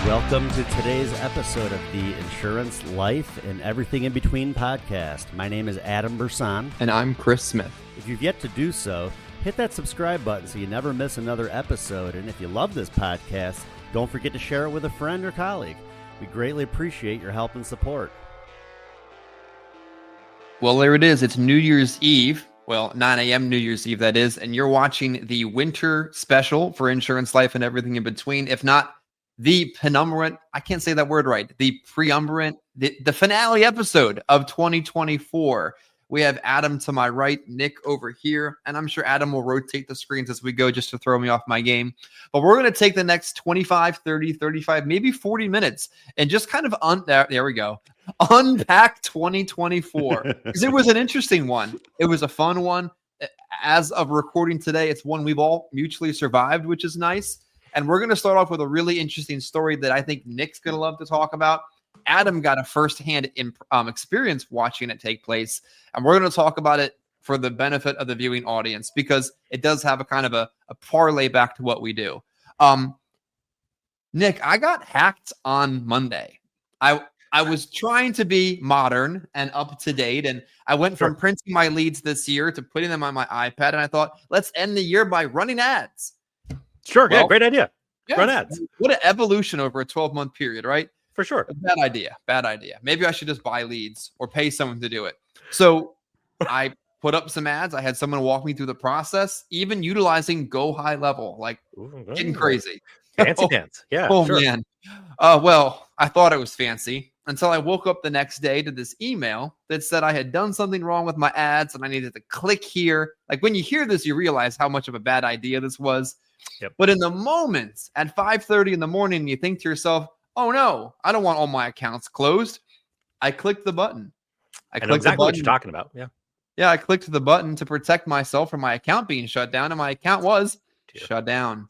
Welcome to today's episode of the Insurance, Life, and Everything in Between podcast. My name is Adam Brsan. And I'm Chris Smith. If you've yet to do so, hit that subscribe button so you never miss another episode. And if you love this podcast, don't forget to share it with a friend or colleague. We greatly appreciate your help and support. Well, there it is. It's New Year's Eve. Well, 9 a.m. New Year's Eve, that is. And you're watching the winter special for Insurance, Life, and Everything in Between. If not, the penumbrant, I can't say that word right, the preumbrant, the finale episode of 2024. We have Adam to my right, Nick over here, and I'm sure Adam will rotate the screens as we go just to throw me off my game. But we're going to take the next 25, 30, 35, maybe 40 minutes and just kind of, there we go, unpack 2024. Because it was an interesting one. It was a fun one. As of recording today, it's one we've all mutually survived, which is nice. And we're going to start off with a really interesting story that I think Nick's going to love to talk about. Adam got a firsthand experience watching it take place. And we're going to talk about it for the benefit of the viewing audience because it does have a kind of a parlay back to what we do. Nick, I got hacked on Monday. I was trying to be modern and up to date. And I went from printing my leads this year to putting them on my iPad. And I thought, let's end the year by running ads. Sure. Yeah. Great idea. Yeah, run ads. What an evolution over a 12-month period, right? For sure. Bad idea. Bad idea. Maybe I should just buy leads or pay someone to do it. So I put up some ads. I had someone walk me through the process, even utilizing Go High Level, like getting crazy. Fancy pants. Yeah. Oh, sure. Man. Well, I thought it was fancy until I woke up the next day to this email that said I had done something wrong with my ads and I needed to click here. Like when you hear this, you realize how much of a bad idea this was. Yep. But in the moment at 5:30 in the morning, you think to yourself, oh no, I don't want all my accounts closed. I clicked the button. I know exactly what you're talking about. Yeah. Yeah. I clicked the button to protect myself from my account being shut down. And my account was shut down.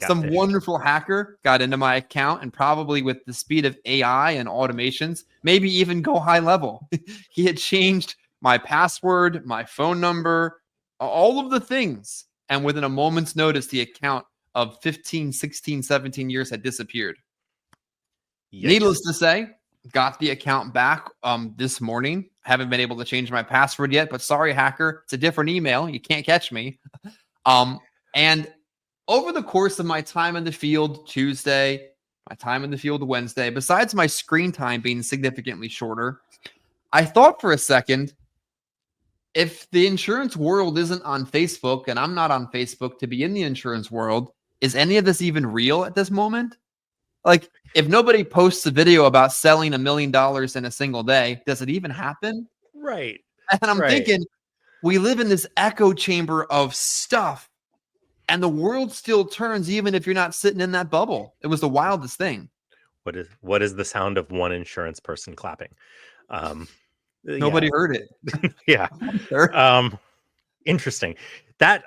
Some wonderful hacker got into my account and probably with the speed of AI and automations, maybe even Go High Level. He had changed my password, my phone number, all of the things. And within a moment's notice, the account of 15, 16, 17 years had disappeared. Yikes. Needless to say, got the account back this morning. Haven't been able to change my password yet, but sorry, hacker. It's a different email. You can't catch me. And over the course of my time in the field Tuesday, my time in the field Wednesday, besides my screen time being significantly shorter, I thought for a second, if the insurance world isn't on Facebook and I'm not on Facebook to be in the insurance world, is any of this even real at this moment? Like, if nobody posts a video about selling $1 million in a single day, does it even happen? Right. And I'm thinking, we live in this echo chamber of stuff and the world still turns even if you're not sitting in that bubble. It was the wildest thing. What is the sound of one insurance person clapping? Nobody heard it. Yeah. Interesting. That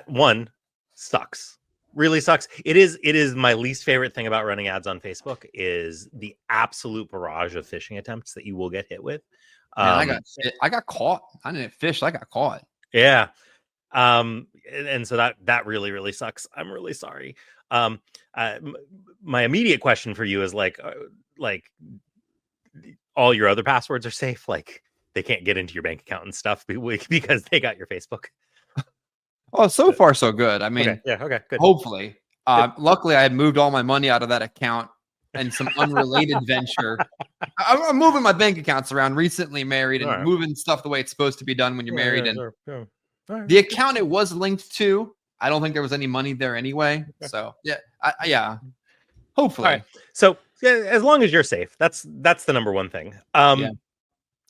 one sucks. Really sucks. It is my least favorite thing about running ads on Facebook is the absolute barrage of phishing attempts that you will get hit with. Man, I got caught. I didn't fish. I got caught. Yeah. And so that really, really sucks. I'm really sorry. My immediate question for you is like all your other passwords are safe. Like they can't get into your bank account and stuff because they got your Facebook. Oh, so far so good. I mean, okay, good. Hopefully, luckily I had moved all my money out of that account and some unrelated venture. I'm moving my bank accounts around. Recently married and moving stuff the way it's supposed to be done when you're married. And the account it was linked to, I don't think there was any money there anyway. So yeah, hopefully. All right. So as long as you're safe, that's the number one thing.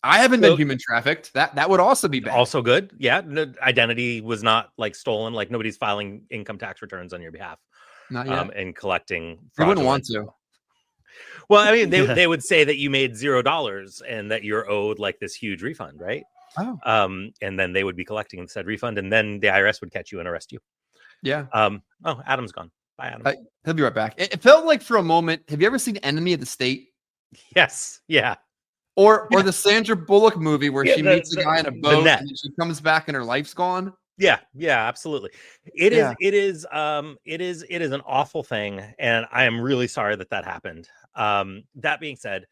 I haven't been human trafficked. That would also be bad. Also good. Yeah. No, identity was not like stolen. Like nobody's filing income tax returns on your behalf. Not yet. And collecting. You wouldn't want to. Well, I mean, they would say that you made $0 and that you're owed like this huge refund, right? Oh. And then they would be collecting said refund, and then the IRS would catch you and arrest you. Yeah. Oh, Adam's gone. Bye, Adam. He'll be right back. It felt like for a moment. Have you ever seen Enemy of the State? Yes. Yeah. Or the Sandra Bullock movie where she meets a guy in a boat and then she comes back and her life's gone. Yeah, absolutely. It is an awful thing, and I am really sorry that happened. That being said,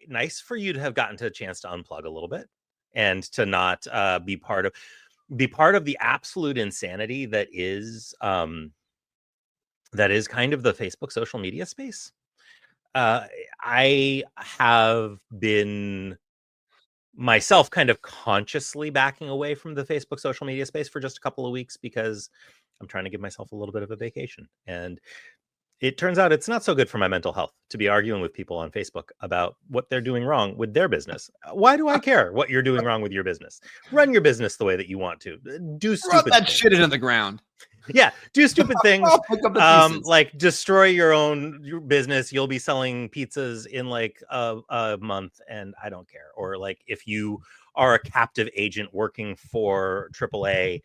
nice for you to have gotten to a chance to unplug a little bit and to not be part of the absolute insanity that is kind of the Facebook social media space. I have been myself kind of consciously backing away from the Facebook social media space for just a couple of weeks because I'm trying to give myself a little bit of a vacation. And it turns out it's not so good for my mental health to be arguing with people on Facebook about what they're doing wrong with their business. Why do I care what you're doing wrong with your business? Run your business the way that you want to. Do stupid that things. shit into the ground. Yeah, do stupid things. Like destroy your business. You'll be selling pizzas in like a month, and I don't care. Or like if you are a captive agent working for AAA,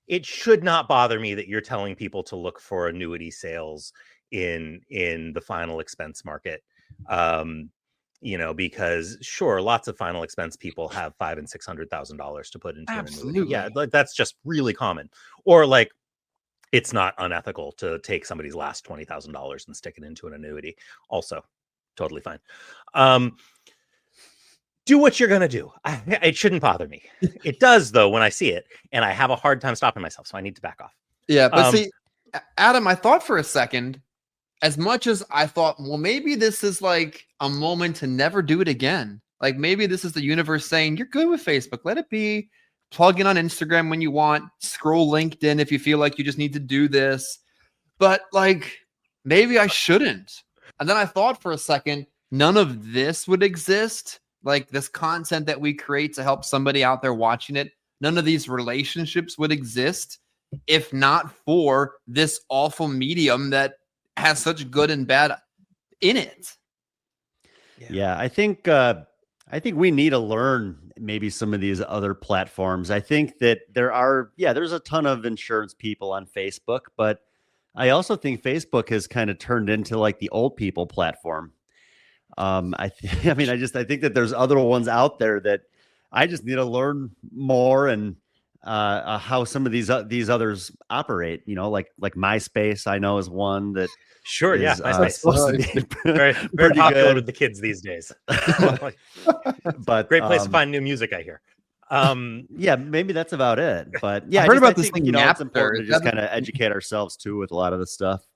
it should not bother me that you're telling people to look for annuity sales in the final expense market. Because sure, lots of final expense people have $500,000 and $600,000 to put into an annuity. Yeah, like that's just really common. Or like, it's not unethical to take somebody's last $20,000 and stick it into an annuity. Also, totally fine. Do what you're gonna do. It shouldn't bother me. It does though when I see it, and I have a hard time stopping myself, so I need to back off. Yeah, but see, Adam, I thought for a second. As much as I thought, well, maybe this is like a moment to never do it again. Like maybe this is the universe saying, you're good with Facebook. Let it be. Plug in on Instagram when you want. Scroll LinkedIn if you feel like you just need to do this. But like, maybe I shouldn't. And then I thought for a second, none of this would exist. Like this content that we create to help somebody out there watching it. None of these relationships would exist if not for this awful medium that has such good and bad in it. Yeah, I think we need to learn maybe some of these other platforms. I think that there's a ton of insurance people on Facebook, but I also think Facebook has kind of turned into like the old people platform. I think that there's other ones out there that I just need to learn more and how some of these others operate. Like MySpace, I know is one that. Sure, is, MySpace. Very popular good with the kids these days. But great place to find new music, I hear. Yeah, maybe that's about it. But yeah, I heard about this thing. It's important to just kind of educate ourselves too with a lot of the stuff.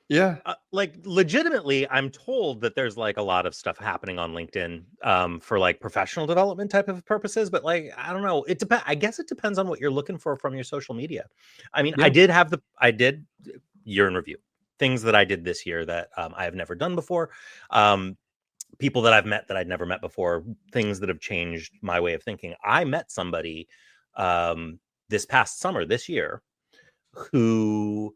Yeah, like legitimately, I'm told that there's like a lot of stuff happening on LinkedIn for like professional development type of purposes. But like, I don't know. It depends. I guess it depends on what you're looking for from your social media. I mean, yeah. I did year in review. Things that I did this year that I have never done before. People that I've met that I'd never met before. Things that have changed my way of thinking. I met somebody this past summer, this year, who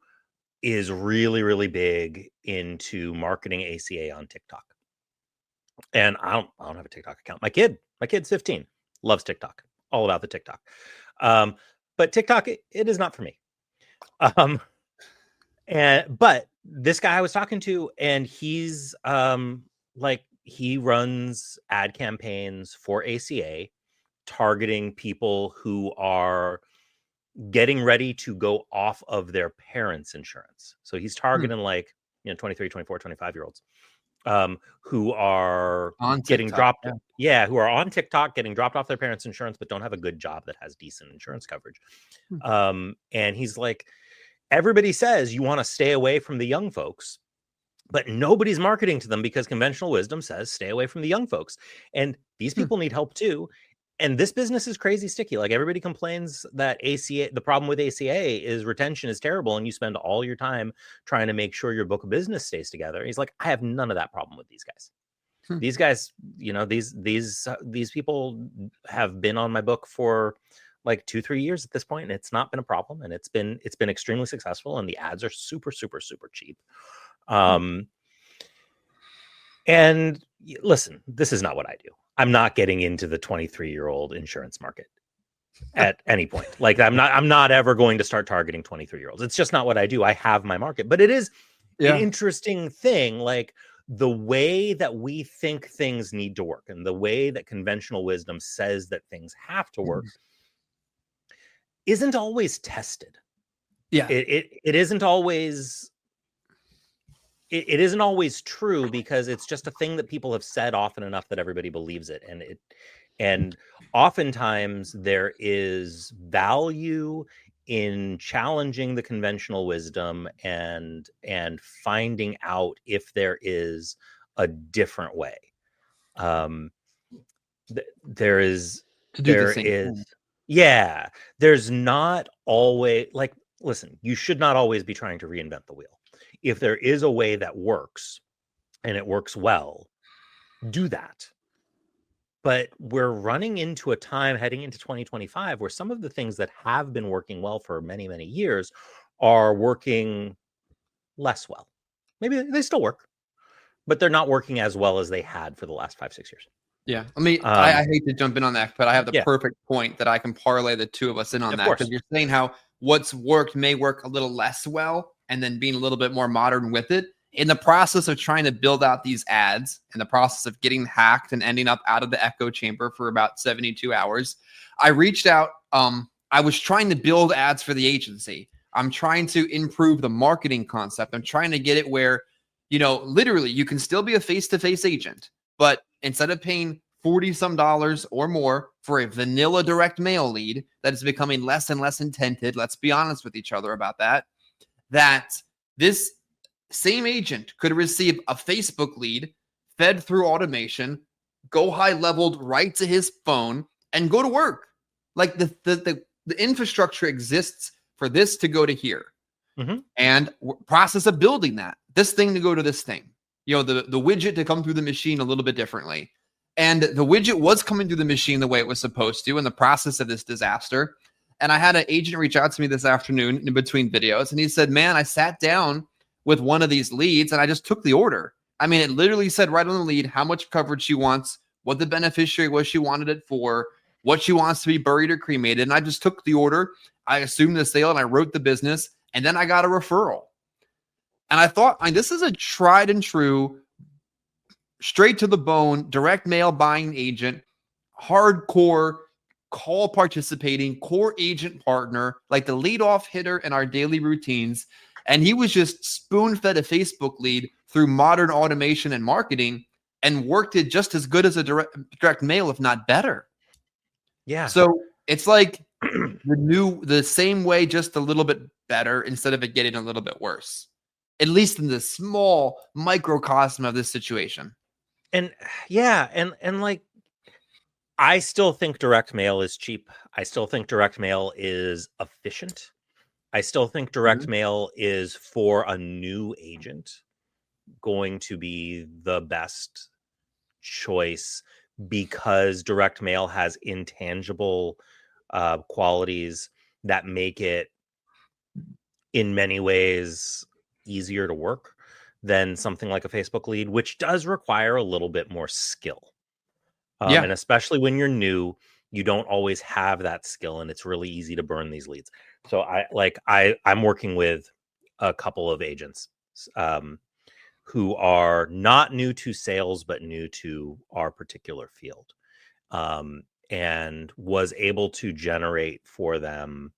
is really, really big into marketing ACA on TikTok. And I don't have a TikTok account. My kid's 15, loves TikTok, all about the TikTok. But TikTok, it is not for me. But this guy I was talking to, and he's he runs ad campaigns for ACA, targeting people who are getting ready to go off of their parents' insurance. So he's targeting 23, 24, 25-year-olds who are on getting TikTok, dropped. Yeah, who are on TikTok, getting dropped off their parents' insurance, but don't have a good job that has decent insurance coverage. And he's like, everybody says you want to stay away from the young folks, but nobody's marketing to them because conventional wisdom says stay away from the young folks. And these people need help too. And this business is crazy sticky. Like everybody complains that ACA, the problem with ACA is retention is terrible. And you spend all your time trying to make sure your book of business stays together. He's like, I have none of that problem with these guys. These guys, these people have been on my book for like 2-3 years at this point, and it's not been a problem. And it's been extremely successful. And the ads are super, super, super cheap. And listen, this is not what I do. I'm not getting into the 23-year-old insurance market at any point. Like I'm not ever going to start targeting 23-year-olds. It's just not what I do. I have my market, but it is an interesting thing. Like the way that we think things need to work and the way that conventional wisdom says that things have to work isn't always tested. Yeah. It isn't always it isn't always true, because it's just a thing that people have said often enough that everybody believes it. And oftentimes there is value in challenging the conventional wisdom and finding out if there is a different way. There is To do the same thing. Yeah, there's not always, like, listen, you should not always be trying to reinvent the wheel. If there is a way that works and it works well, do that. But we're running into a time heading into 2025 where some of the things that have been working well for many, many years are working less well. Maybe they still work, but they're not working as well as they had for the last 5-6 years. Yeah. I hate to jump in on that, but I have the perfect point that I can parlay the two of us in on that. Because you're saying how what's worked may work a little less well, and then being a little bit more modern with it. In the process of trying to build out these ads, in the process of getting hacked and ending up out of the echo chamber for about 72 hours, I reached out. I was trying to build ads for the agency. I'm trying to improve the marketing concept. I'm trying to get it where, literally you can still be a face-to-face agent, but instead of paying $40 or more for a vanilla direct mail lead that is becoming less and less intended, let's be honest with each other about that this same agent could receive a Facebook lead fed through automation, go high leveled right to his phone, and go to work. Like the infrastructure exists for this to go to here. And process of building this thing to go to this thing, the widget to come through the machine a little bit differently. And the widget was coming through the machine the way it was supposed to in the process of this disaster. And I had an agent reach out to me this afternoon in between videos, and he said, man, I sat down with one of these leads and I just took the order. I mean, it literally said right on the lead how much coverage she wants, what the beneficiary was she wanted it for, what she wants to be buried or cremated. And I just took the order. I assumed the sale and I wrote the business, and then I got a referral. And I thought, this is a tried and true, straight to the bone, direct mail buying agent, hardcore call participating core agent partner, like the leadoff hitter in our daily routines. And he was just spoon-fed a Facebook lead through modern automation and marketing, and worked it just as good as a direct mail, if not better. Yeah. So it's like the same way, just a little bit better instead of it getting a little bit worse, at least in the small microcosm of this situation. And and like, I still think direct mail is cheap. I still think direct mail is efficient. I still think direct mail is, for a new agent, going to be the best choice, because direct mail has intangible qualities that make it, in many ways, easier to work than something like a Facebook lead, which does require a little bit more skill. And especially when you're new, you don't always have that skill, and it's really easy to burn these leads. So I'm working with a couple of agents who are not new to sales, but new to our particular field, and was able to generate for them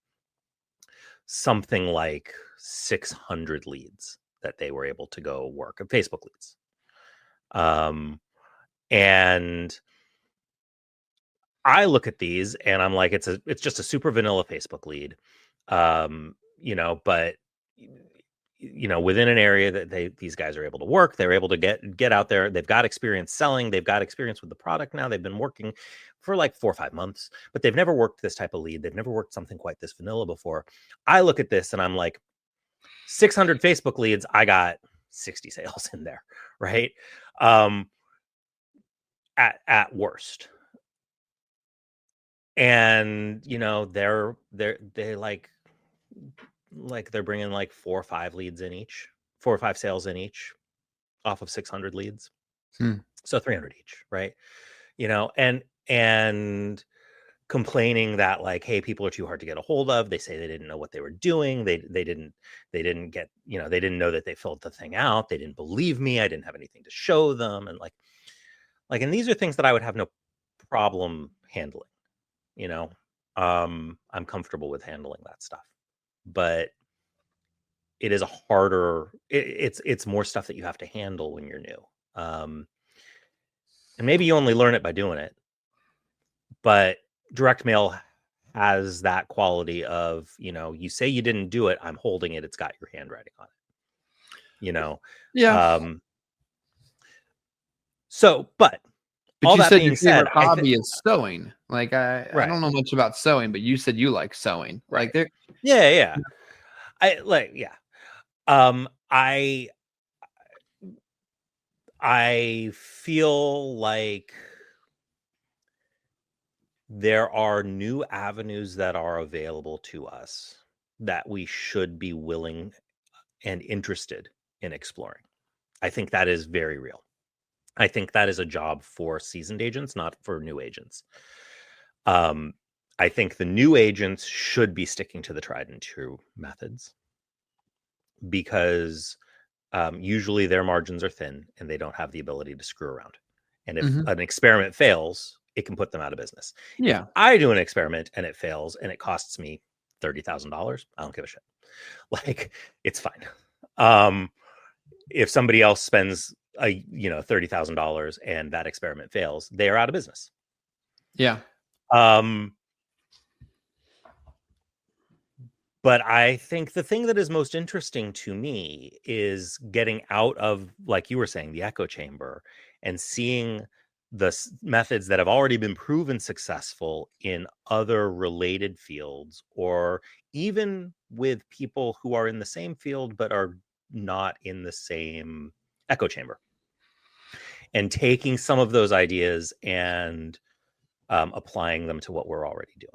something like 600 leads that they were able to go work, of Facebook leads. And I look at these and I'm like, it's just a super vanilla Facebook lead, but within an area that these guys are able to work. They're able to get out there. They've got experience selling. They've got experience with the product now. They've been working for like 4 or 5 months, but they've never worked this type of lead. They've never worked something quite this vanilla before. I look at this and I'm like, 600 Facebook leads, I got 60 sales in there, right? At worst. And they're they're bringing like 4 or 5 leads in each, 4 or 5 sales in each, off of 600 leads. So 300 each, right? And complaining that like, hey, people are too hard to get a hold of. They say they didn't know what they were doing. They didn't get, they didn't know that they filled the thing out. They didn't believe me. I didn't have anything to show them. And and these are things that I would have no problem handling. I'm comfortable with handling that stuff, but it is a harder, it's more stuff that you have to handle when you're new. And maybe you only learn it by doing it, but direct mail has that quality of, you say you didn't do it, I'm holding it, it's got your handwriting on it, Yeah. But all you that said being your said, favorite hobby is sewing. Like I Right. don't know much about sewing, but you said you like sewing. Right. Like there. Yeah. I feel like there are new avenues that are available to us that we should be willing and interested in exploring. I think that is very real. I think that is a job for seasoned agents, not for new agents. I think the new agents should be sticking to the tried and true methods because usually their margins are thin and they don't have the ability to screw around. And if an experiment fails, it can put them out of business. Yeah. If I do an experiment and it fails and it costs me $30,000, I don't give a shit. Like, it's fine. If somebody else spends $30,000 and that experiment fails, they are out of business. Yeah. But I think the thing that is most interesting to me is getting out of, like you were saying, the echo chamber and seeing the methods that have already been proven successful in other related fields, or even with people who are in the same field but are not in the same echo chamber, and taking some of those ideas and applying them to what we're already doing.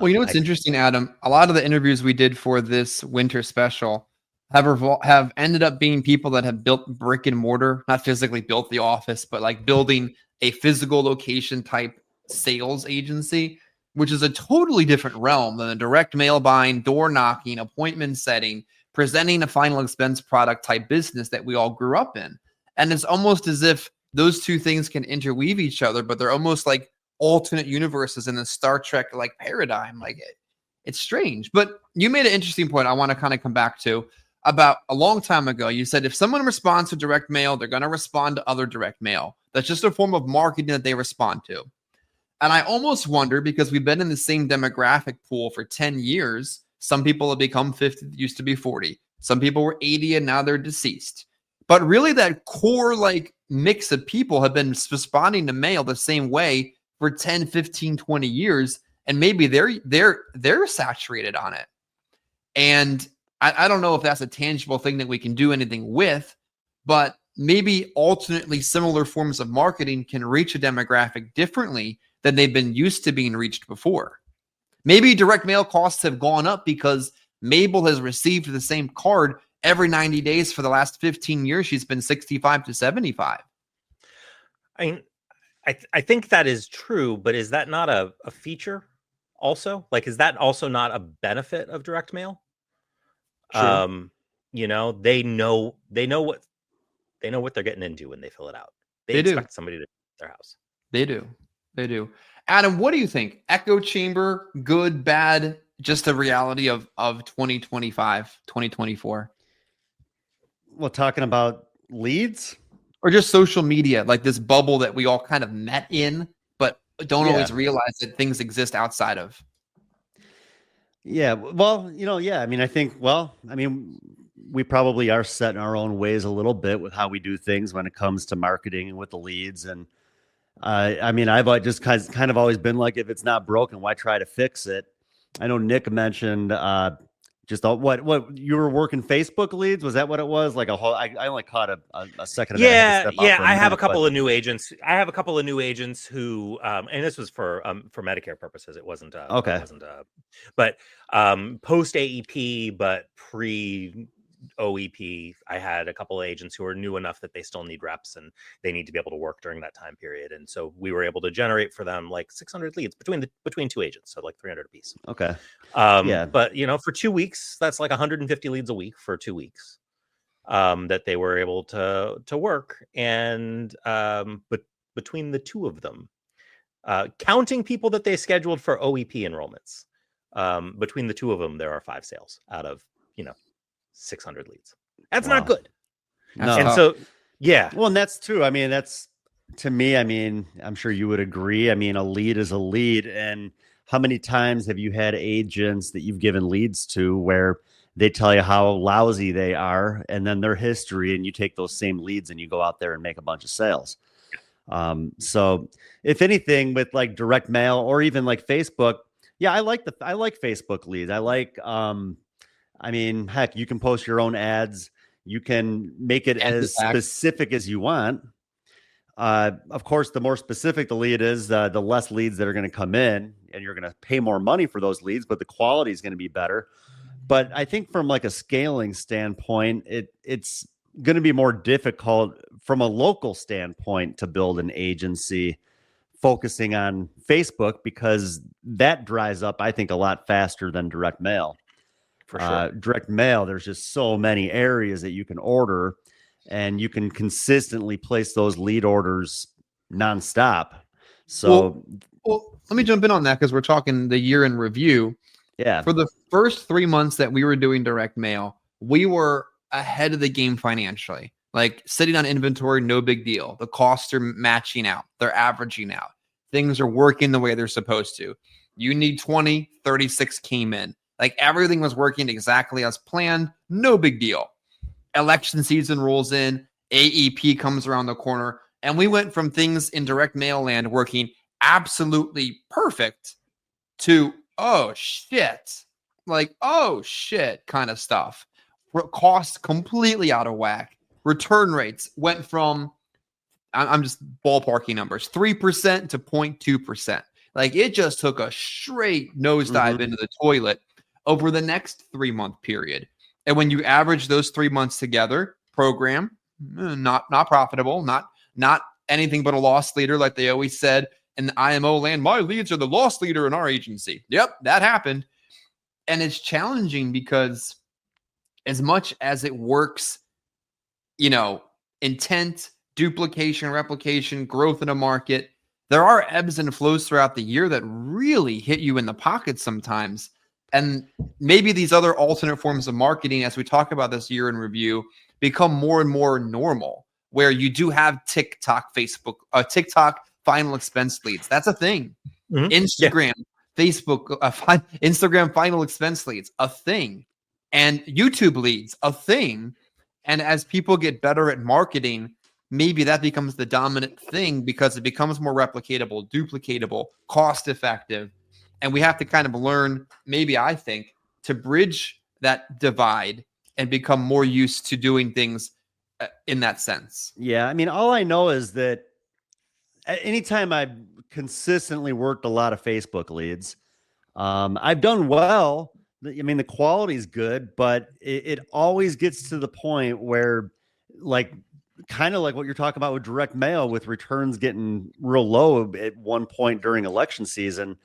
Well, what's interesting, Adam? A lot of the interviews we did for this winter special have ended up being people that have built brick and mortar, not physically built the office, but like building a physical location type sales agency, which is a totally different realm than a direct mail buying, door knocking, appointment setting, presenting a final expense product type business that we all grew up in. And it's almost as if those two things can interweave each other, but they're almost like alternate universes in the Star Trek like paradigm. Like it's strange. But you made an interesting point I want to kind of come back to. About a long time ago, you said if someone responds to direct mail, they're going to respond to other direct mail. That's just a form of marketing that they respond to. And I almost wonder, because we've been in the same demographic pool for 10 years, some people have become 50, used to be 40. Some people were 80 and now they're deceased. But really that core like mix of people have been responding to mail the same way for 10, 15, 20 years. And maybe they're saturated on it. And I don't know if that's a tangible thing that we can do anything with, but maybe alternately similar forms of marketing can reach a demographic differently than they've been used to being reached before. Maybe direct mail costs have gone up because Mabel has received the same card every 90 days for the last 15 years. She's been 65 to 75. I think that is true, but is that not a feature also? Like, is that also not a benefit of direct mail? Sure. They know what they're getting into when they fill it out. They expect somebody to their house. They do. Adam, what do you think? Echo chamber, good, bad, just the reality of 2025, 2024? Well, talking about leads? Or just social media, like this bubble that we all kind of met in, but don't always realize that things exist outside of. Yeah. Well, I mean, I think, we probably are set in our own ways a little bit with how we do things when it comes to marketing and with the leads. And I've just kind of always been like, if it's not broken, why try to fix it? I know Nick mentioned what you were working Facebook leads. Was that what it was? Like a whole, I only caught a second of that. I have a couple of new agents. I have a couple of new agents who, and this was for Medicare purposes. It wasn't, okay. It wasn't, but post AEP, but pre OEP. I had a couple of agents who are new enough that they still need reps and they need to be able to work during that time period. And so we were able to generate for them like 600 leads between two agents, so like 300 apiece. Okay. But for 2 weeks, that's like 150 leads a week for 2 weeks that they were able to work. And but between the two of them, counting people that they scheduled for OEP enrollments, between the two of them, there are 5 sales out of 600 leads. That's not good. No. And so, yeah. Well, and that's true. I mean, that's, to me, I mean, I'm sure you would agree. I mean, a lead is a lead. And how many times have you had agents that you've given leads to where they tell you how lousy they are and then their history, and you take those same leads and you go out there and make a bunch of sales? So if anything, with like direct mail or even like Facebook, yeah, I like Facebook leads. I like, I mean, heck, you can post your own ads. You can make it as specific as you want. Of course, the more specific the lead is, the less leads that are going to come in, and you're going to pay more money for those leads, but the quality is going to be better. But I think from like a scaling standpoint, it's going to be more difficult from a local standpoint to build an agency focusing on Facebook, because that dries up, I think, a lot faster than direct mail. For sure. Direct mail, there's just so many areas that you can order, and you can consistently place those lead orders nonstop. So, well, let me jump in on that, because we're talking the year in review. Yeah. For the first 3 months that we were doing direct mail, we were ahead of the game financially. Like sitting on inventory, no big deal. The costs are matching out. They're averaging out. Things are working the way they're supposed to. You need 20, 36 came in. Like everything was working exactly as planned. No big deal. Election season rolls in. AEP comes around the corner. And we went from things in direct mail land working absolutely perfect to, oh shit, like, oh shit kind of stuff. Costs completely out of whack. Return rates went from, I'm just ballparking numbers, 3% to 0.2%. Like it just took a straight nosedive into the toilet over the next 3-month period. And when you average those 3 months together, program, not profitable, not anything but a loss leader, like they always said in the IMO land, my leads are the loss leader in our agency. Yep, that happened. And it's challenging because as much as it works, intent, duplication, replication, growth in a market, there are ebbs and flows throughout the year that really hit you in the pocket sometimes. And maybe these other alternate forms of marketing, as we talk about this year in review, become more and more normal, where you do have TikTok, Facebook, TikTok final expense leads. That's a thing. Instagram, Facebook, Instagram final expense leads, a thing. And YouTube leads, a thing. And as people get better at marketing, maybe that becomes the dominant thing because it becomes more replicatable, duplicatable, cost effective. And we have to kind of learn, maybe I think, to bridge that divide and become more used to doing things in that sense. Yeah. I mean, all I know is that anytime I've consistently worked a lot of Facebook leads, I've done well. I mean, the quality is good, but it always gets to the point where, like, kind of like what you're talking about with direct mail, with returns getting real low at one point during election season.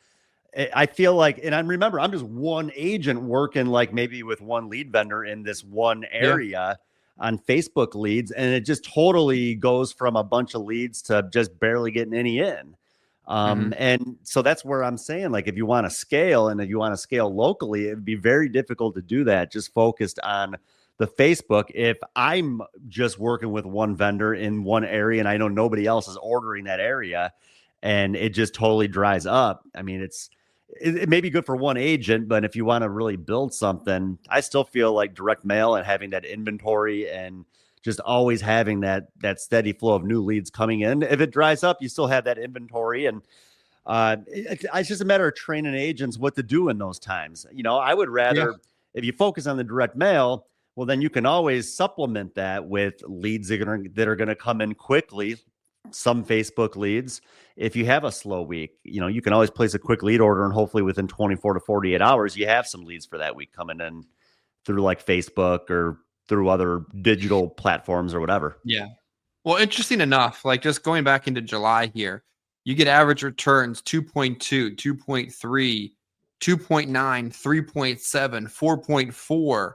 I feel like, and I remember, I'm just one agent working like maybe with one lead vendor in this one area on Facebook leads. And it just totally goes from a bunch of leads to just barely getting any in. And so that's where I'm saying, like, if you want to scale and if you want to scale locally, it'd be very difficult to do that just focused on the Facebook. If I'm just working with one vendor in one area and I know nobody else is ordering that area and it just totally dries up. I mean, it may be good for one agent, but if you want to really build something, I still feel like direct mail and having that inventory and just always having that steady flow of new leads coming in. If it dries up, you still have that inventory. And it's just a matter of training agents what to do in those times. I would rather, if you focus on the direct mail, well, then you can always supplement that with leads that are going to come in quickly. Some Facebook leads. If you have a slow week, you can always place a quick lead order, and hopefully within 24 to 48 hours, you have some leads for that week coming in through like Facebook or through other digital platforms or whatever. Yeah. Well, interesting enough, like just going back into July here, you get average returns 2.2, 2.3, 2.9, 3.7, 4.4,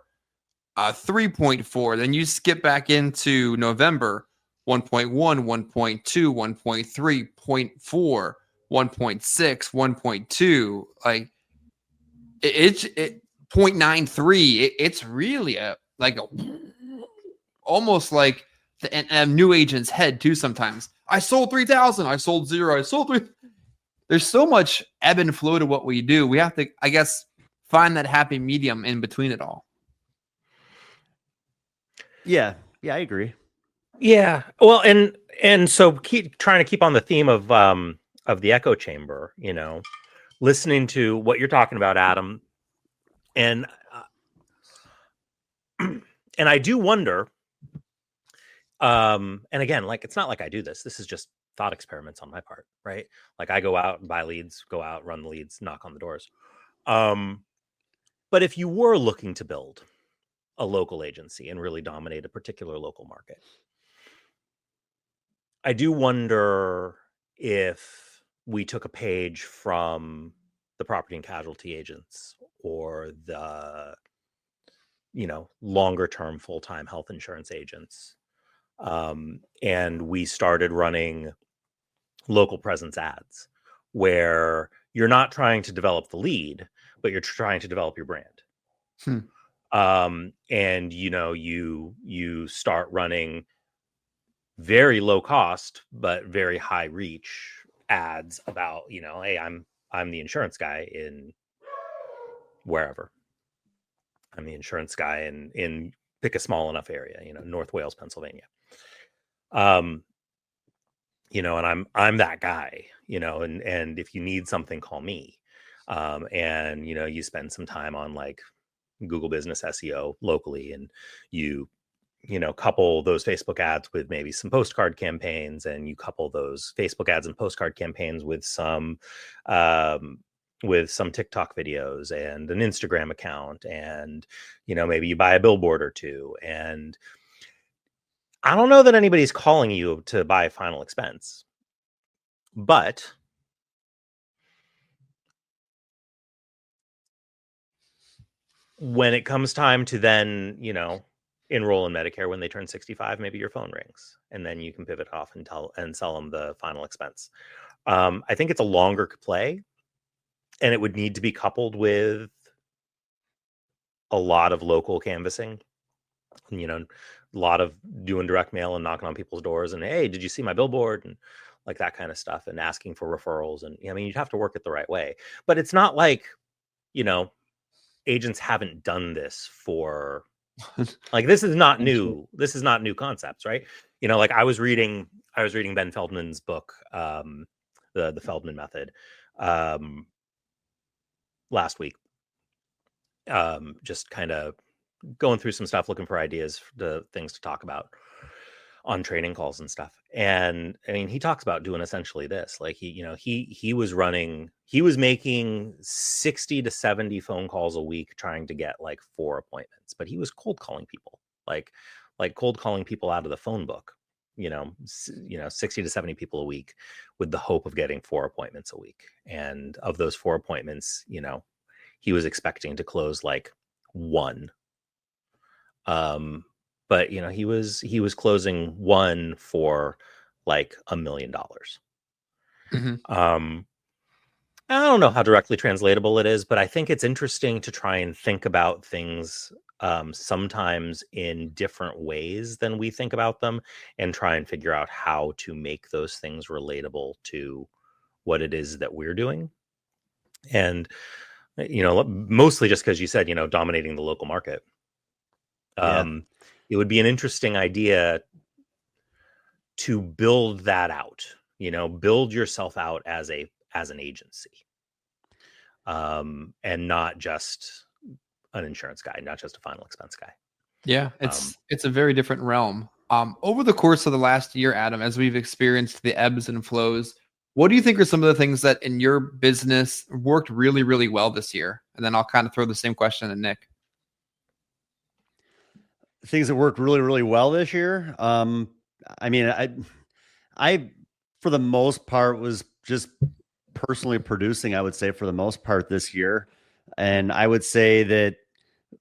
3.4. Then you skip back into November, 1.1, 1.2, 1.3, 0.4, 1.6, 1.2. Like it's 0.93. It's really almost like a new agent's head too. Sometimes I sold 3,000, I sold 0, I sold 3. There's so much ebb and flow to what we do. We have to, I guess, find that happy medium in between it all. Yeah, I agree. Yeah. Well, and so trying to keep on the theme of the echo chamber, listening to what you're talking about, Adam, and and I do wonder, and again, like, it's not like I do this. This is just thought experiments on my part, right? Like, I go out and buy leads, go out, run the leads, knock on the doors. But if you were looking to build a local agency and really dominate a particular local market, I do wonder if we took a page from the property and casualty agents or the, longer term full-time health insurance agents. And we started running local presence ads where you're not trying to develop the lead, but you're trying to develop your brand. And you start running very low cost but very high reach ads about, hey, I'm the insurance guy in wherever. I'm the insurance guy in pick a small enough area, North Wales, Pennsylvania. And I'm that guy, and if you need something, call me. And you spend some time on like Google Business SEO locally, and you couple those Facebook ads with maybe some postcard campaigns, and you couple those Facebook ads and postcard campaigns with some TikTok videos and an Instagram account, and maybe you buy a billboard or two. And I don't know that anybody's calling you to buy final expense, but when it comes time to then, enroll in Medicare, when they turn 65, maybe your phone rings, and then you can pivot off and sell them the final expense. I think it's a longer play, and it would need to be coupled with a lot of local canvassing, a lot of doing direct mail and knocking on people's doors and, hey, did you see my billboard? And like that kind of stuff, and asking for referrals. And you'd have to work it the right way, but it's not like, agents haven't done this for like, this is not new. This is not new concepts, right? Like I was reading Ben Feldman's book, the Feldman Method, last week. Just kind of going through some stuff, looking for ideas, the things to talk about on training calls and stuff. And he talks about doing essentially this. Like he was making 60 to 70 phone calls a week trying to get like 4 appointments, but he was cold calling people, like cold calling people out of the phone book, 60 to 70 people a week with the hope of getting 4 appointments a week. And of those 4 appointments, he was expecting to close like 1. But he was closing 1 for like $1 million. Mm-hmm. I don't know how directly translatable it is, but I think it's interesting to try and think about things sometimes in different ways than we think about them, and try and figure out how to make those things relatable to what it is that we're doing. And mostly just because you said, dominating the local market. It would be an interesting idea to build that out, build yourself out as an agency, and not just an insurance guy, not just a final expense guy. Yeah, it's a very different realm. Over the course of the last year, Adam, as we've experienced the ebbs and flows, what do you think are some of the things that in your business worked really, really well this year? And then I'll kind of throw the same question to Nick. things that worked really, really well this year. I mean, I, for the most part, was just personally producing, I would say, for the most part this year. And I would say that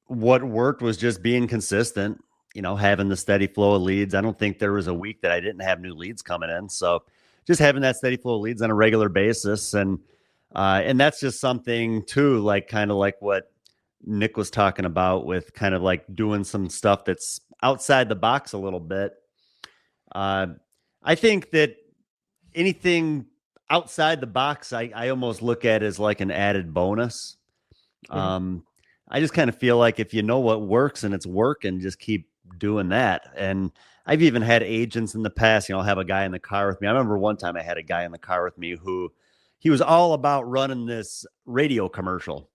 what worked was just being consistent, having the steady flow of leads. I don't think there was a week that I didn't have new leads coming in. So just having that steady flow of leads on a regular basis. And that's just something too, like kind of like what Nick was talking about with kind of like doing some stuff that's outside the box a little bit. I think that anything outside the box, I almost look at as like an added bonus. I just kind of feel like if you know what works and it's working, just keep doing that. And I've even had agents in the past, have a guy in the car with me. I remember one time I had a guy in the car with me who he was all about running this radio commercial.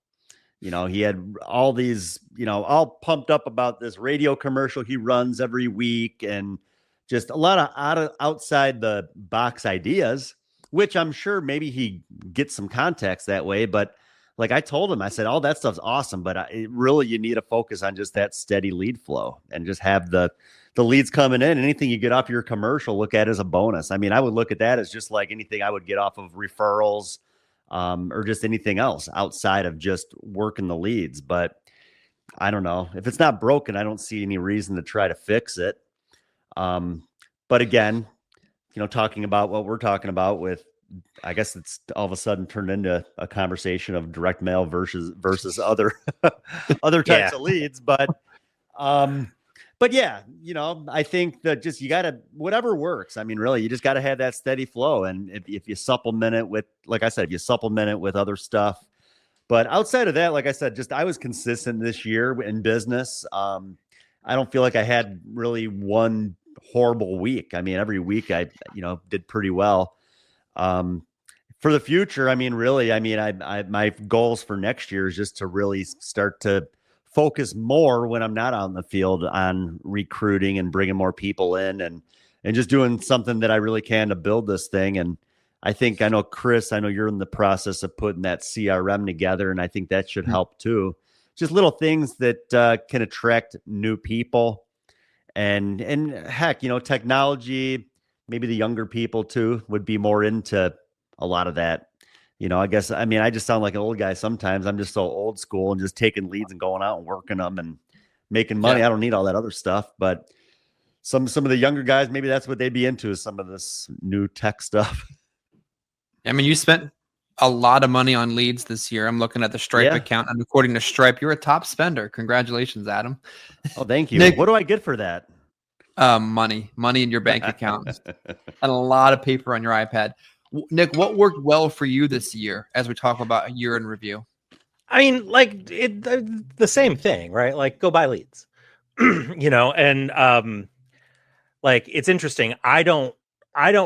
He had all these, all pumped up about this radio commercial he runs every week, and just a lot of outside the box ideas, which I'm sure maybe he gets some context that way. But like I told him, I said, all that stuff's awesome, but really you need to focus on just that steady lead flow and just have the leads coming in. Anything you get off your commercial, look at as a bonus. I mean, I would look at that as just like anything I would get off of referrals, or just anything else outside of just working the leads. But I don't know, if it's not broken, I don't see any reason to try to fix it. But again, talking about what we're talking about with, I guess it's all of a sudden turned into a conversation of direct mail versus other types of leads. But yeah, I think that just, you got to, whatever works. I mean, really, you just got to have that steady flow. And if you supplement it with, like I said, if you supplement it with other stuff, but outside of that, like I said, just, I was consistent this year in business. I don't feel like I had really one horrible week. I mean, every week I, did pretty well. For the future, I mean, really, my goals for next year is just to really start to focus more when I'm not out in the field on recruiting and bringing more people in, and just doing something that I really can to build this thing. And I know Chris, I know you're in the process of putting that CRM together, and I think that should help too. Just little things that can attract new people, and heck, technology, maybe the younger people too would be more into a lot of that. I guess, I just sound like an old guy sometimes. I'm just so old school and just taking leads and going out and working them and making money. Yeah. I don't need all that other stuff, but some of the younger guys, maybe that's what they'd be into, is some of this new tech stuff. You spent a lot of money on leads this year. I'm looking at the Stripe account, and according to Stripe, you're a top spender. Congratulations, Adam. Oh, thank you. Nick, what do I get for that? Money in your bank account, and a lot of paper on your iPad. Nick, what worked well for you this year as we talk about a year in review? Like the same thing, right? Like, go buy leads, and like, it's interesting. I don't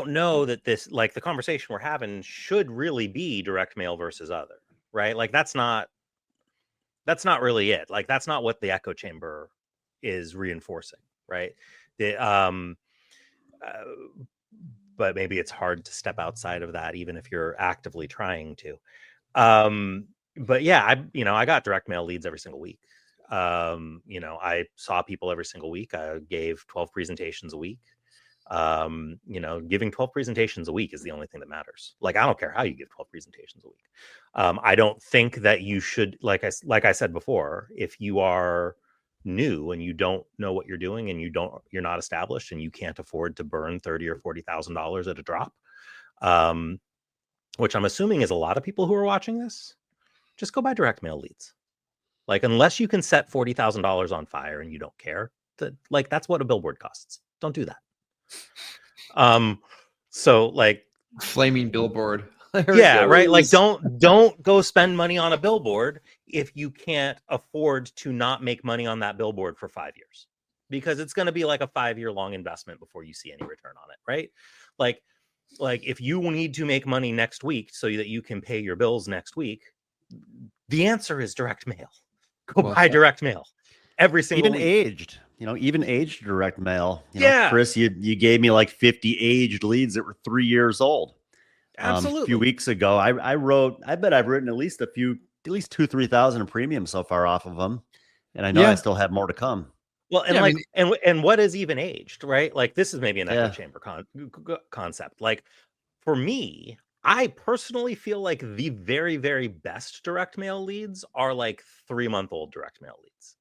know that this, like, the conversation we're having should really be direct mail versus other, right? Like, that's not really it. Like, that's not what the echo chamber is reinforcing, right? But maybe it's hard to step outside of that, even if you're actively trying to. But yeah, I got direct mail leads every single week. I saw people every single week. I gave 12 presentations a week. Giving 12 presentations a week is the only thing that matters. Like, I don't care how you give 12 presentations a week. I don't think that you should, like I said before, if you are new and you don't know what you're doing and you're not established and you can't afford to burn $30,000 or $40,000 at a drop, which I'm assuming is a lot of people who are watching this, just go buy direct mail leads. Like, unless you can set $40,000 on fire and you don't care, that's what a billboard costs. Don't do that. So, like, flaming billboard. Yeah, right. Like, don't go spend money on a billboard if you can't afford to not make money on that billboard for 5 years, because it's going to be like a 5-year long investment before you see any return on it, right? Like if you need to make money next week so that you can pay your bills next week, the answer is direct mail. Go buy direct mail every single week. Even aged direct mail. Yeah, Chris, you gave me like 50 aged leads that were 3 years old. Absolutely. A few weeks ago, I bet I've written at least 2,000-3,000 in premium so far off of them. And I know I still have more to come. Well, and Yeah, I like, mean, and what is even aged, right? Like, this is maybe an echo chamber concept. Like, for me, I personally feel like the very, very best direct mail leads are like 3-month-old direct mail leads.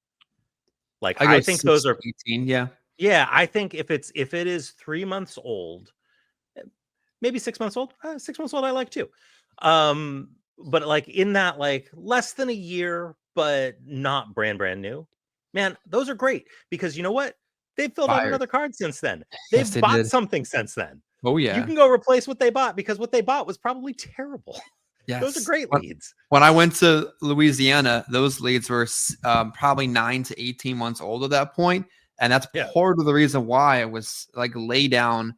Like, I think those are 18. Yeah. Yeah, I think if it is 3 months old, maybe 6 months old. 6 months old, I like too. But like in that like less than a year, but not brand new. Man, those are great because you know what? They've filled out Fired. another card since then. Yes, They've they bought did. something since then. Oh You yeah. can go replace what they bought because what they bought was probably terrible. Yes. Those are great leads. When I went to Louisiana, those leads were probably 9 to 18 months old at that point, and that's part of the reason why it was like lay down,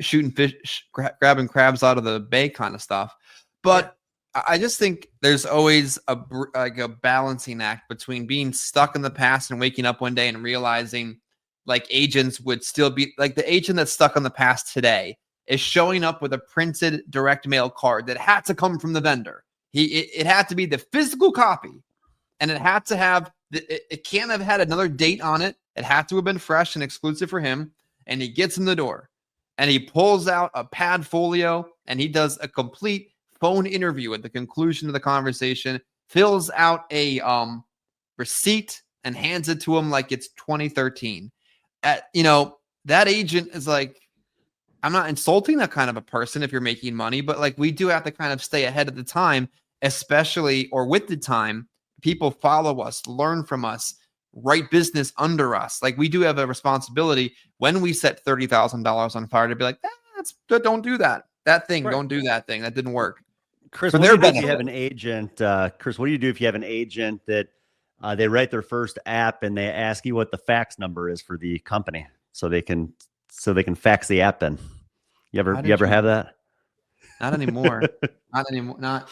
shooting fish, grabbing crabs out of the bay kind of stuff. But I just think there's always a balancing act between being stuck in the past and waking up one day and realizing like agents would still be like the agent that's stuck in the past today is showing up with a printed direct mail card that had to come from the vendor. It had to be the physical copy, and it had to have it can't have had another date on it. It had to have been fresh and exclusive for him. And he gets in the door, and he pulls out a pad folio, and he does a complete phone interview at the conclusion of the conversation. Fills out a receipt and hands it to him like it's 2013. That agent is like, I'm not insulting that kind of a person if you're making money, but like we do have to kind of stay ahead of the time, especially or with the time. People follow us, learn from us, write business under us. Like we do have a responsibility when we set $30,000 on fire to be like, that's good. Don't do that. That thing. Right. Don't do that thing. That didn't work. Chris, what do you do if you have an agent? Chris, what do you do if you have an agent that they write their first app and they ask you what the fax number is for the company so they can fax the app in? You ever have that? Not anymore. Not anymore.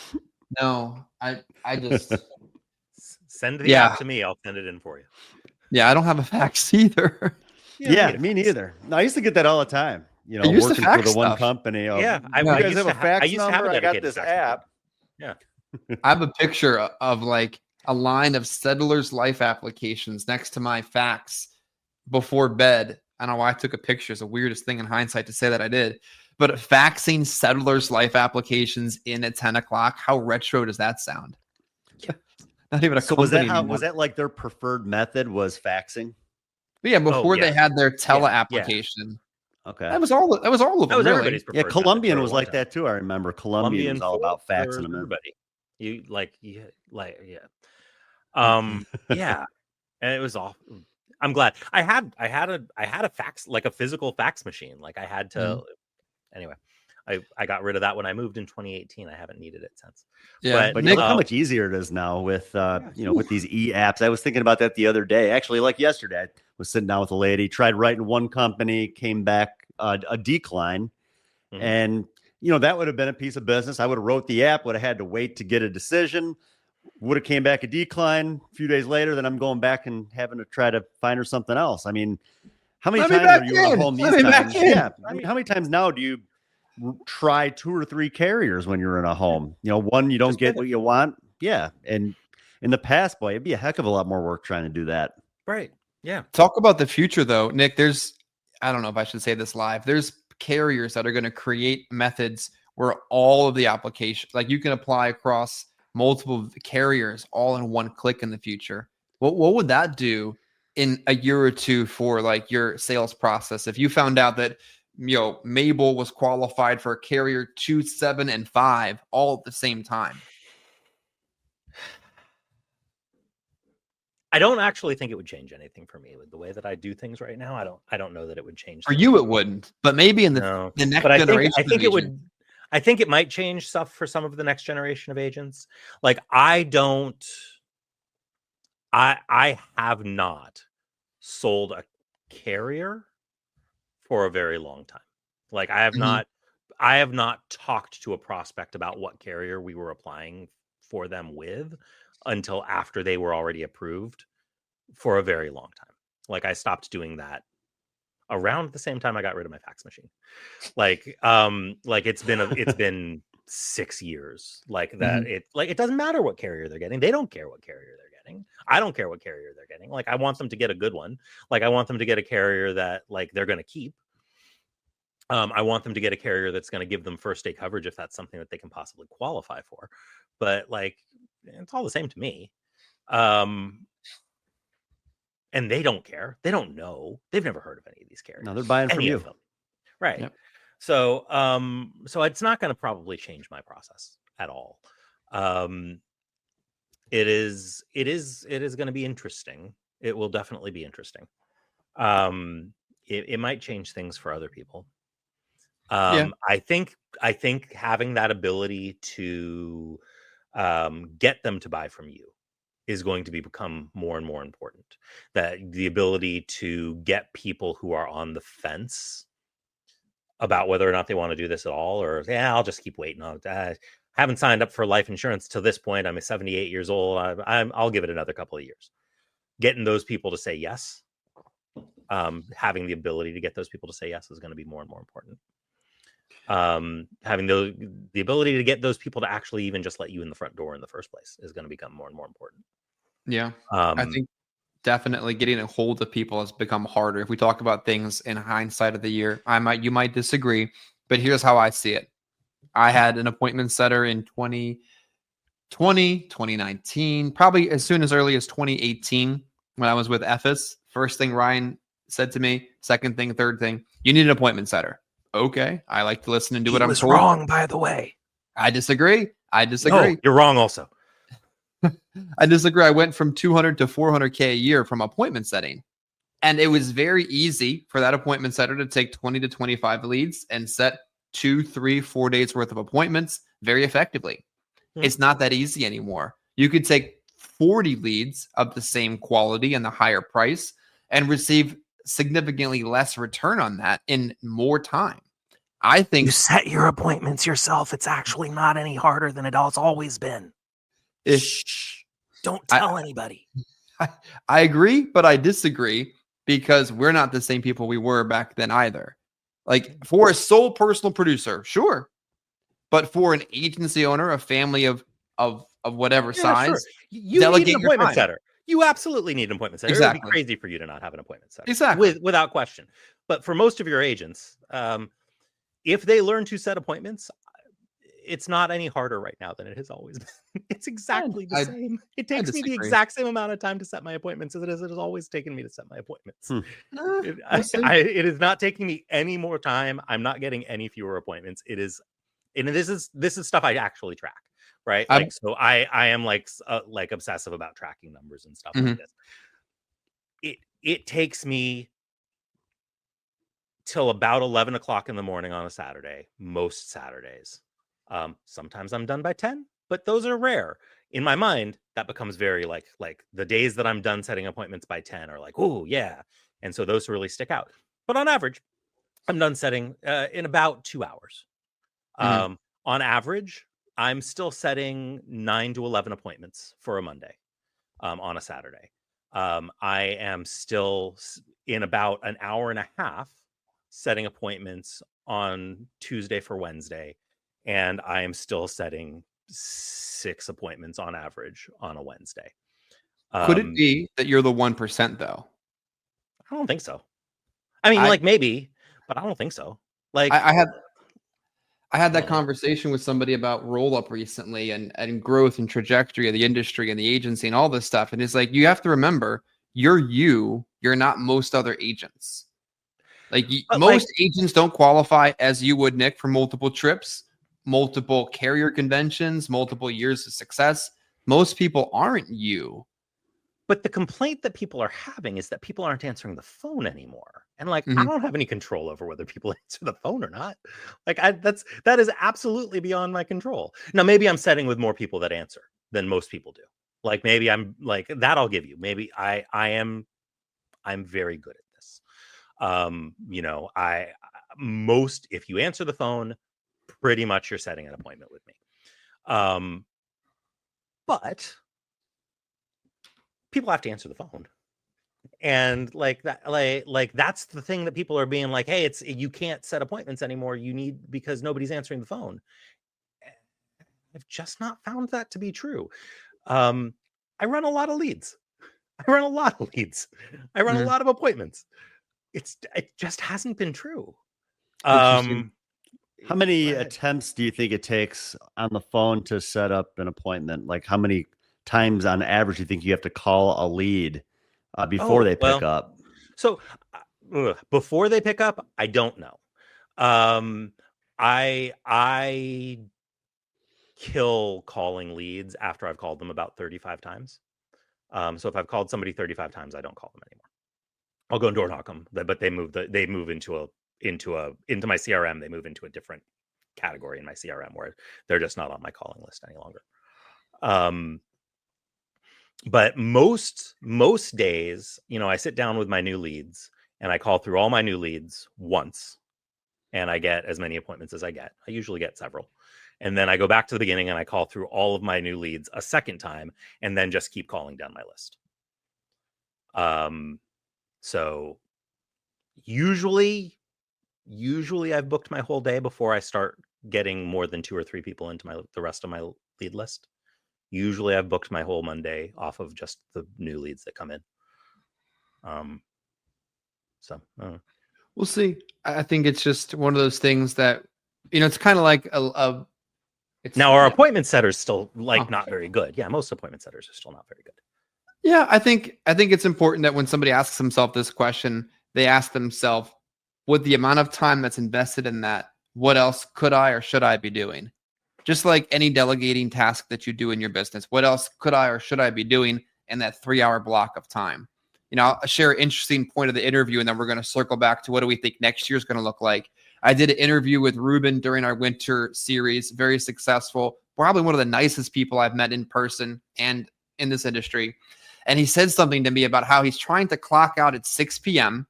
No. I just send the app to me. I'll send it in for you. Yeah, I don't have a fax either. Yeah, me neither. No, I used to get that all the time. Working for the one company. I guys have a fax number. I got this app. Yeah. I have a picture of like a line of Settlers Life applications next to my fax before bed. I don't know why I took a picture. It's the weirdest thing in hindsight to say that I did. But faxing Settlers Life applications in at 10 o'clock, how retro does that sound? Not even a company. Was that like their preferred method was faxing? But yeah, before they had their tele application. Okay. That was all of them. That was everybody's preferred. Yeah, Colombian was like that too. I remember Colombian was all about faxing them. Everybody. Yeah. And it was awful. I'm glad I had a fax, like a physical fax machine. Like I had to anyway. I got rid of that when I moved in 2018. I haven't needed it since. Yeah, but look how much easier it is now with with these e-apps. I was thinking about that the other day. Actually, like yesterday, I was sitting down with a lady, tried writing one company, came back a decline, and that would have been a piece of business. I would have wrote the app, would have had to wait to get a decision, would have came back a decline a few days later. Then I'm going back and having to try to find her something else. I mean, how many times are you at home these times? Yeah, I mean, how many times now do you try 2 or 3 carriers when you're in a home? One, you don't get what you want. Yeah. And in the past, boy, it'd be a heck of a lot more work trying to do that. Right. Yeah. Talk about the future though, Nick. I don't know if I should say this live. There's carriers that are going to create methods where all of the application, like you can apply across multiple carriers all in one click in the future. What would that do in a year or two for like your sales process? If you found out that Mabel was qualified for carrier 2, 7, and 5 all at the same time. I don't actually think it would change anything for me with the way that I do things right now. I don't know that it would change. For you, it wouldn't, but maybe in the next generation. I think it would. I think it might change stuff for some of the next generation of agents. Like I have not sold a carrier for a very long time. Like I have not talked to a prospect about what carrier we were applying for them with until after they were already approved for a very long time. Like I stopped doing that around the same time I got rid of my fax machine. Like it's been 6 years like that. It doesn't matter what carrier they're getting. They don't care what carrier they're getting. getting. I don't care what carrier they're getting. Like, I want them to get a good one. Like, I want them to get a carrier that like they're going to keep. I want them to get a carrier that's going to give them first day coverage if that's something that they can possibly qualify for. But like, it's all the same to me. And they don't care. They don't know. They've never heard of any of these carriers. No, they're buying from you. Right. Yep. So it's not going to probably change my process at all. It is going to be interesting. It will definitely be interesting. It might change things for other people. I think having that ability to get them to buy from you is going to become more and more important. That the ability to get people who are on the fence about whether or not they want to do this at all, or I'll just keep waiting on it. I haven't signed up for life insurance to this point. I'm 78 years old. I'll give it another couple of years. Getting those people to say yes, having the ability to get those people to say yes is going to be more and more important. Having the ability to get those people to actually even just let you in the front door in the first place is going to become more and more important. Yeah. I think definitely getting a hold of people has become harder. If we talk about things in hindsight of the year, you might disagree, but here's how I see it. I had an appointment setter in 2020, 2019, probably as soon as early as 2018 when I was with EFIS. First thing Ryan said to me, second thing, third thing, you need an appointment setter. Okay. I like to listen and do what I'm told. Wrong, by the way. I disagree. No, you're wrong also. I disagree. I went from 200 to 400K a year from appointment setting. And it was very easy for that appointment setter to take 20 to 25 leads and set 2, 3, 4 days worth of appointments very effectively. It's not that easy anymore. You could take 40 leads of the same quality and the higher price and receive significantly less return on that in more time. I think you set your appointments yourself. It's actually not any harder than it has always been. Don't tell anybody. I agree, but I disagree because we're not the same people we were back then either. Like for a sole personal producer, sure. But for an agency owner, a family of whatever size, sure. You need an appointment setter. You absolutely need an appointment setter. Exactly. It would be crazy for you to not have an appointment setter. Exactly. Without question. But for most of your agents, if they learn to set appointments, it's not any harder right now than it has always been. It's exactly the same. It takes me the exact same amount of time to set my appointments as it has always taken me to set my appointments. It is not taking me any more time. I'm not getting any fewer appointments. It is, and this is stuff I actually track, right? Like, so I am like obsessive about tracking numbers and stuff like this. It takes me till about 11 o'clock in the morning on a Saturday, most Saturdays. Sometimes I'm done by 10, but those are rare. In my mind, that becomes very like the days that I'm done setting appointments by 10 are like, oh yeah. And so those really stick out. But on average, I'm done setting in about 2 hours. On average, I'm still setting 9 to 11 appointments for a Monday on a Saturday. I am still in about an hour and a half setting appointments on Tuesday for Wednesday. And I am still setting 6 appointments on average on a Wednesday. Could it be that you're the 1% though? I don't think so. I mean, like maybe, but I don't think so. Like I had that conversation with somebody about roll up recently and growth and trajectory of the industry and the agency and all this stuff. And it's like, you have to remember you're not most other agents. Like most agents don't qualify as you would, Nick, for multiple trips, multiple carrier conventions, multiple years of success. Most people aren't you. But the complaint that people are having is that people aren't answering the phone anymore. And like, I don't have any control over whether people answer the phone or not. Like that is absolutely beyond my control. Now, maybe I'm setting with more people that answer than most people do. Like maybe I'm like that. I'll give you, maybe I'm very good at this. If you answer the phone, pretty much you're setting an appointment with me. But people have to answer the phone. And like that, like that's the thing that people are being like, hey, you can't set appointments anymore. You need, because nobody's answering the phone. I've just not found that to be true. I run a lot of leads. I run a lot of leads. I run a lot of appointments. It just hasn't been true. How many attempts do you think it takes on the phone to set up an appointment? Like how many times on average do you think you have to call a lead before they pick up? So before they pick up, I don't know. I kill calling leads after I've called them about 35 times. So if I've called somebody 35 times, I don't call them anymore. I'll go and door knock them, but they move into my CRM. They move into a different category in my CRM where they're just not on my calling list any longer. But most days, I sit down with my new leads and I call through all my new leads once, and I get as many appointments as I get. I usually get several. And then I go back to the beginning and I call through all of my new leads a second time, and then just keep calling down my list. So usually I've booked my whole day before I start getting more than 2 or 3 people into the rest of my lead list. Usually I've booked my whole Monday off of just the new leads that come in. We'll see. I think it's just one of those things that, it's kind of like now our appointment setters still not very good. Yeah, most appointment setters are still not very good. Yeah, I think it's important that when somebody asks themselves this question, they ask themselves, with the amount of time that's invested in that, what else could I or should I be doing? Just like any delegating task that you do in your business, what else could I or should I be doing in that 3-hour block of time? I'll share an interesting point of the interview, and then we're going to circle back to what do we think next year is going to look like. I did an interview with Ruben during our winter series, very successful, probably one of the nicest people I've met in person and in this industry. And he said something to me about how he's trying to clock out at 6 p.m.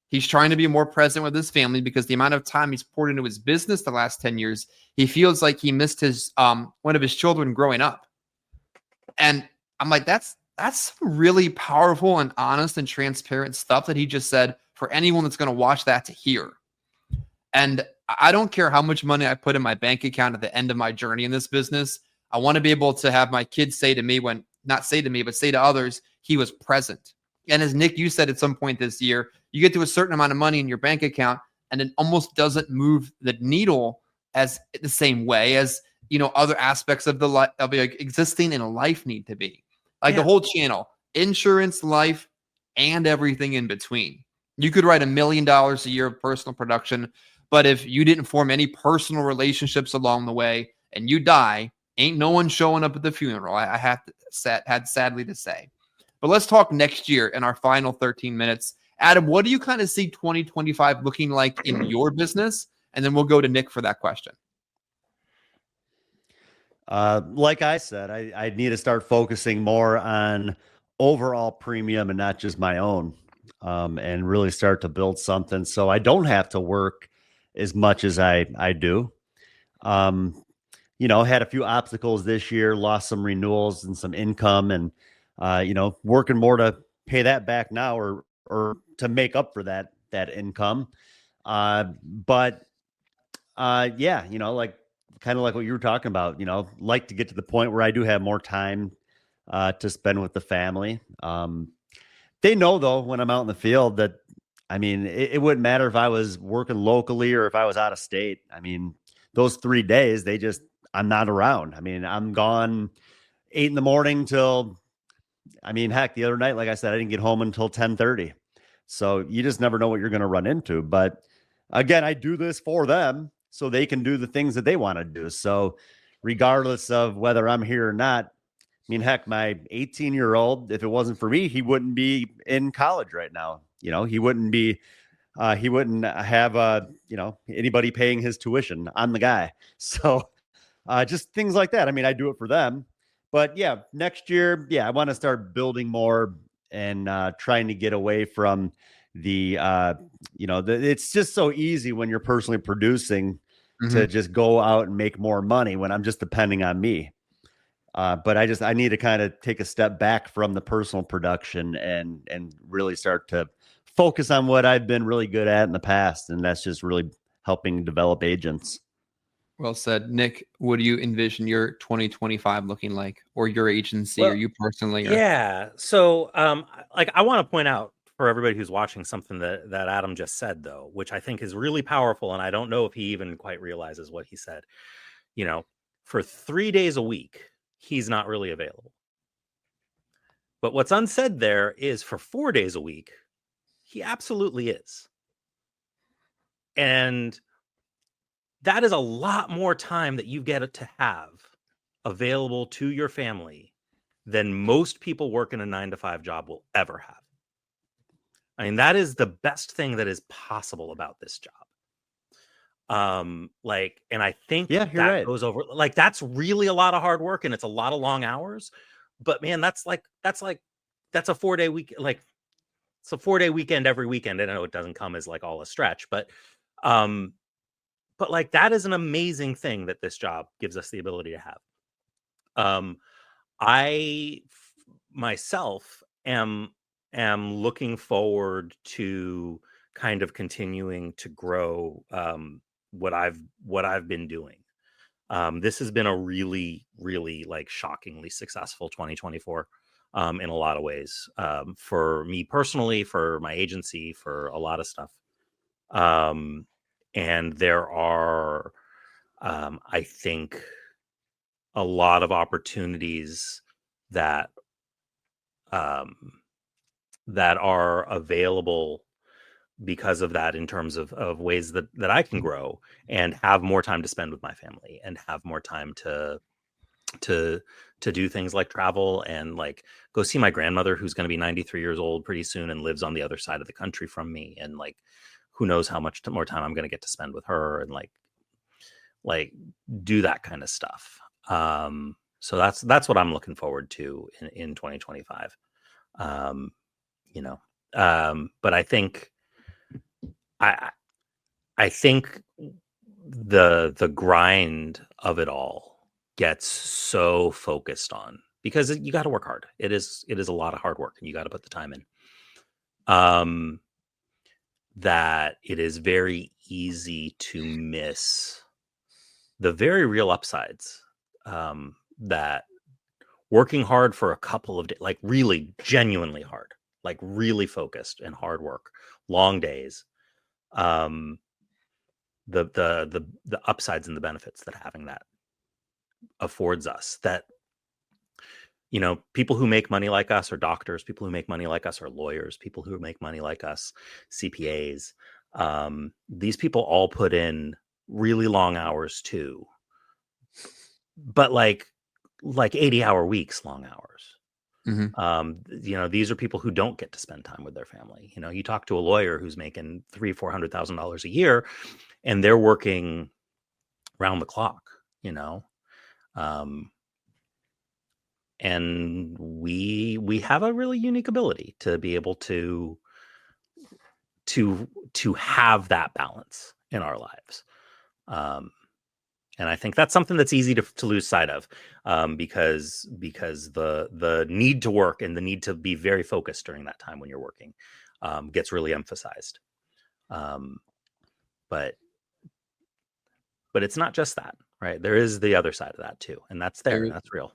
He's trying to be more present with his family because the amount of time he's poured into his business the last 10 years, he feels like he missed his one of his children growing up. And I'm like, that's really powerful and honest and transparent stuff that he just said for anyone that's going to watch that to hear. And I don't care how much money I put in my bank account at the end of my journey in this business. I want to be able to have my kids say to me not say to me, but say to others, he was present. And as Nick, you said at some point this year, you get to a certain amount of money in your bank account and it almost doesn't move the needle as the same way as, other aspects of existing in a life need to be. Like the whole channel, insurance, life, and everything in between. You could write $1 million a year of personal production, but if you didn't form any personal relationships along the way and you die, ain't no one showing up at the funeral. I had sadly to say. But let's talk next year in our final 13 minutes. Adam, what do you kind of see 2025 looking like in your business? And then we'll go to Nick for that question. Like I said, I need to start focusing more on overall premium and not just my own, and really start to build something so I don't have to work as much as I do. Had a few obstacles this year, lost some renewals and some income, and working more to pay that back now or to make up for that income. But kind of like what you were talking about, like to get to the point where I do have more time to spend with the family. They know though, when I'm out in the field that, it wouldn't matter if I was working locally or if I was out of state. Those 3 days, I'm not around. I'm gone 8 a.m. till, heck, the other night, like I said, I didn't get home until 10:30. So you just never know what you're going to run into. But again, I do this for them so they can do the things that they want to do. So regardless of whether I'm here or not, heck, my 18-year-old, if it wasn't for me, he wouldn't be in college right now. He wouldn't have, anybody paying his tuition. I'm the guy. So just things like that. I do it for them. But yeah, next year, I want to start building more and trying to get away from the, it's just so easy when you're personally producing to just go out and make more money when I'm just depending on me. But I need to kind of take a step back from the personal production and really start to focus on what I've been really good at in the past. And that's just really helping develop agents. Well said. Nick, what do you envision your 2025 looking like, or your agency, or you personally? Yeah. So, I want to point out for everybody who's watching something that Adam just said, though, which I think is really powerful. And I don't know if he even quite realizes what he said. For 3 days a week, he's not really available. But what's unsaid there is for 4 days a week, he absolutely is. And that is a lot more time that you get to have available to your family than most people working a 9-to-5 job will ever have. I mean, that is the best thing that is possible about this job. And I think you're right. Goes over, that's really a lot of hard work, and it's a lot of long hours. But man, that's a 4-day week. It's a 4-day weekend every weekend. I know it doesn't come as all a stretch, but that is an amazing thing that this job gives us the ability to have. I myself am looking forward to kind of continuing to grow what I've been doing. This has been a really, really shockingly successful 2024 in a lot of ways, for me personally, for my agency, for a lot of stuff. And there are, I think, a lot of opportunities that are available because of that, in terms of ways that I can grow and have more time to spend with my family, and have more time to do things like travel and go see my grandmother, who's going to be 93 years old pretty soon and lives on the other side of the country from me. And who knows how much more time I'm going to get to spend with her, and do that kind of stuff. So that's what I'm looking forward to in 2025. But I think the grind of it all gets so focused on, because you got to work hard. It is a lot of hard work, and you got to put the time in. That it is very easy to miss the very real upsides, that working hard for a couple of days, really genuinely hard, really focused and hard work, long days, the upsides and the benefits that having that affords us, that people who make money like us are doctors, people who make money like us are lawyers, people who make money like us, CPAs. These people all put in really long hours too, but 80-hour weeks, long hours. Mm-hmm. These are people who don't get to spend time with their family. You talk to a lawyer who's making $300,000-$400,000 a year, and they're working round the clock. And we have a really unique ability to be able to have that balance in our lives. And I think that's something that's easy to lose sight of, because the need to work and the need to be very focused during that time when you're working gets really emphasized. But it's not just that, right? There is the other side of that too, and that's there. And that's real.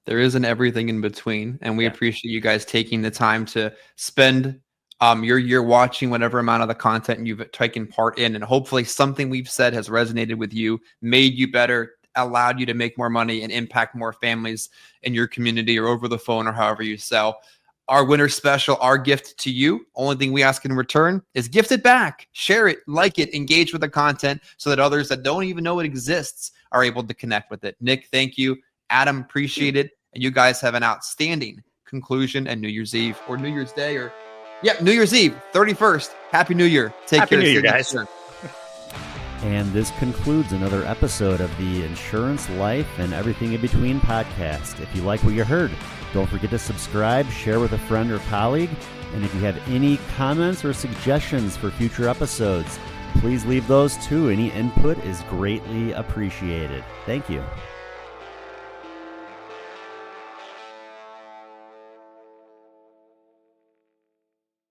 There is an everything in between, and we appreciate you guys taking the time to spend your year watching whatever amount of the content you've taken part in, and hopefully something we've said has resonated with you, made you better, allowed you to make more money and impact more families in your community, or over the phone, or however you sell. Our winter special, our gift to you, only thing we ask in return is gift it back, share it, like it, engage with the content, so that others that don't even know it exists are able to connect with it. Nick, thank you. Adam, appreciate it. And you guys have an outstanding conclusion and New Year's Eve, or New Year's Day, or New Year's Eve, 31st. Happy New Year. Take care. Happy New Year, guys. And this concludes another episode of the Insurance, Life, and Everything in Between podcast. If you like what you heard, don't forget to subscribe, share with a friend or colleague. And if you have any comments or suggestions for future episodes, please leave those too. Any input is greatly appreciated. Thank you.